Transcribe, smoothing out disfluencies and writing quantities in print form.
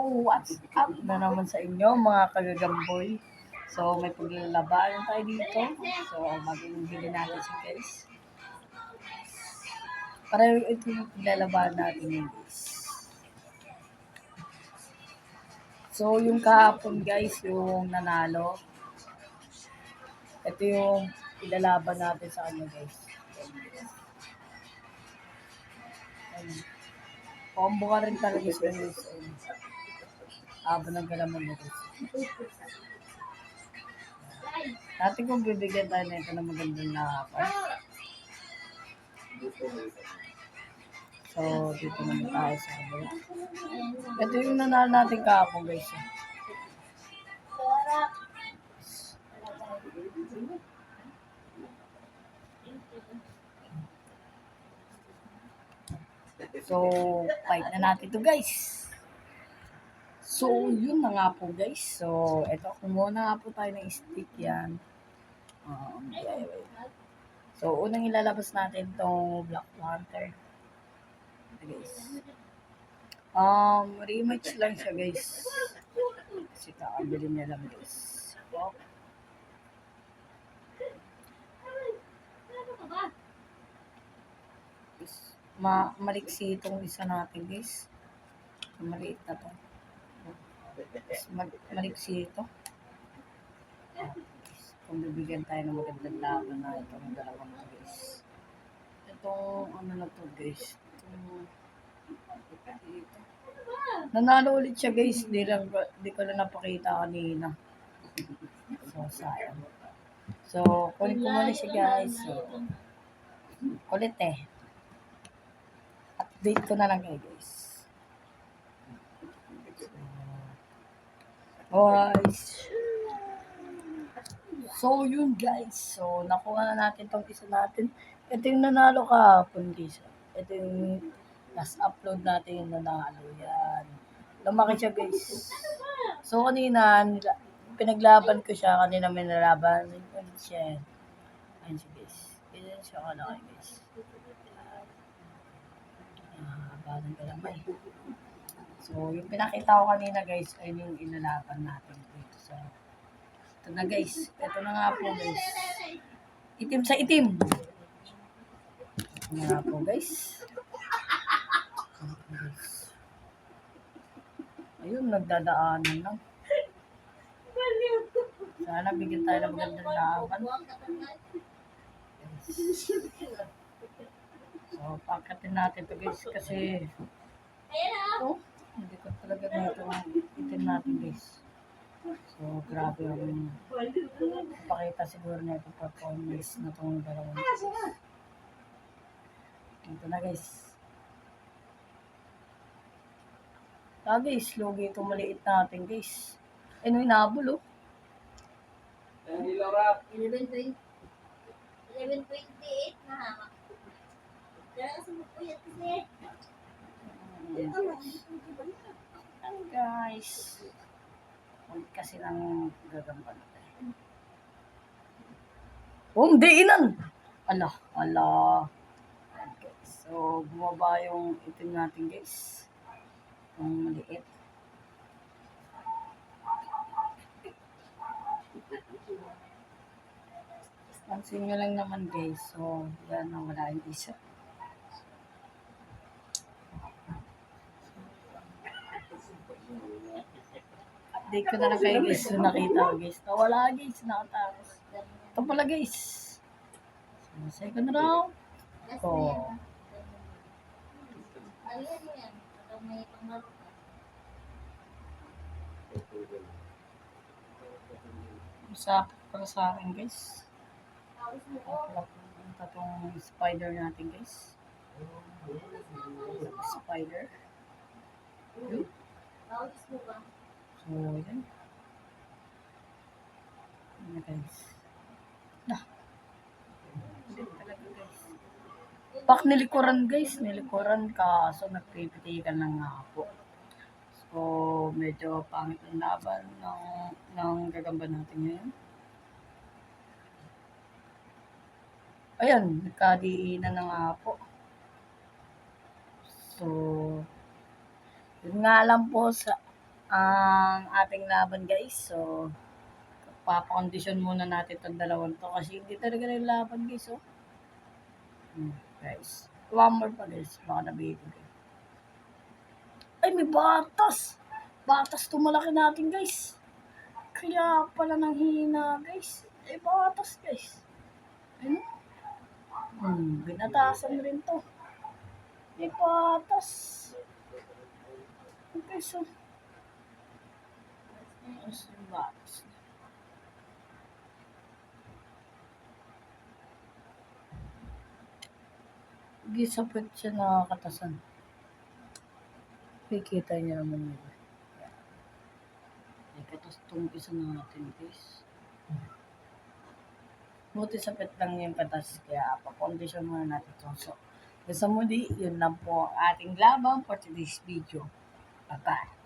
what's up na naman sa inyo mga kagagamboy? So, may paglalabanan tayo dito. So, mag-ibili natin si guys. Para ito yung paglalabanan natin yung guys. So, yung kahapon guys, yung nanalo. Ito yung ilalaban natin sa kanya guys. Combo ka rin talaga siya guys. Habang ng galaman mo guys. Dati kung bibigyan tayo na ito ng magandang lahapan. So, dito naman tayo sa kabila. Ito yung nanalo natin kahapon guys. So, fight na natin to guys. So, yun na nga po guys. So, ito, kumuha na nga po tayo ng stick yan. So, unang ilalabas natin itong Black Panther. Guys. Rematch lang siya guys. Kasi kakabili niya lang guys. Oh. Maliksi itong isa natin guys. Maliit na to. Maliksi ito. Kung bibigyan tayo ng magandang laban na itong dalawang guys. Itong ano na to guys. Nanalo ulit siya guys. Di ko lang napakita kanina. So, sayang. So, kulit ko muna siya guys. So, kulit eh. Update ko na lang kayo guys. Guys. So, yun guys. So, nakuha na natin tong isa natin. Ito yung nanalo kahapon guys. Ito yung last upload natin yung nanalo. Yan. Lumaki siya guys. So, kanina, pinaglaban ko siya. Kanina may nalaban. Ayun siya. Ayun siya guys. Ayun siya kalaki guys. Balang galamay. So, yung pinakita ko kanina guys, ay yung inalaban natin dito. So, ito na guys. Ito na nga po guys. Itim sa itim. Ito na nga po guys. Ayun, nagdadaanan lang. Sana bigyan tayo ng magandang laban. So, pakatin natin ito guys kasi hindi ko talaga na ito itin natin guys. So, grabe yung ipakita siguro na ito performance na itong dalawang guys. Ito na guys. Guys, logi itong maliit natin guys. Ano inabol oh. 11:28 na. Guys. Ulit kasi lang gagamba natin. Hindi inan! Ala. So, bumaba yung itim natin guys. Yung maliit. Pansin nyo lang naman guys. So, yan na wala yung isa. Update ko na lang kayo guys. So, nakita ko guys. Nawala guys. Nakatapos. Ito pala guys. So, second round. So, sa para sa akin guys. Itong spider natin guys. Spider. So, yan. Yan guys. Pak nilikuran guys. Nilikuran kaso nagpipitigan lang nga po. So, medyo pangit ang laban ng gagamba natin ngayon. Ayan, nagkadiinan na nga po. So, yun nga lang po sa ang ating laban guys. So, papakondisyon muna natin itong dalawang to kasi hindi talaga na yung laban guys. Oh. Guys, one more pa guys. Baka nabibigay. Ay, may batas! Batas to malaki natin guys. Kaya pala nang hina guys. Ay, batas guys. Ano? Binatasan rin to. May batas. Okay, so. Batas. Gisapit siya nakakatasan. Kikita niya naman yun. Ay, katas itong isa natin, guys. Buti sapit lang yung katas, kaya papakondisyon muna natin ito. So, sa muli, yun lang po ang ating laban for today's video. Bye-bye.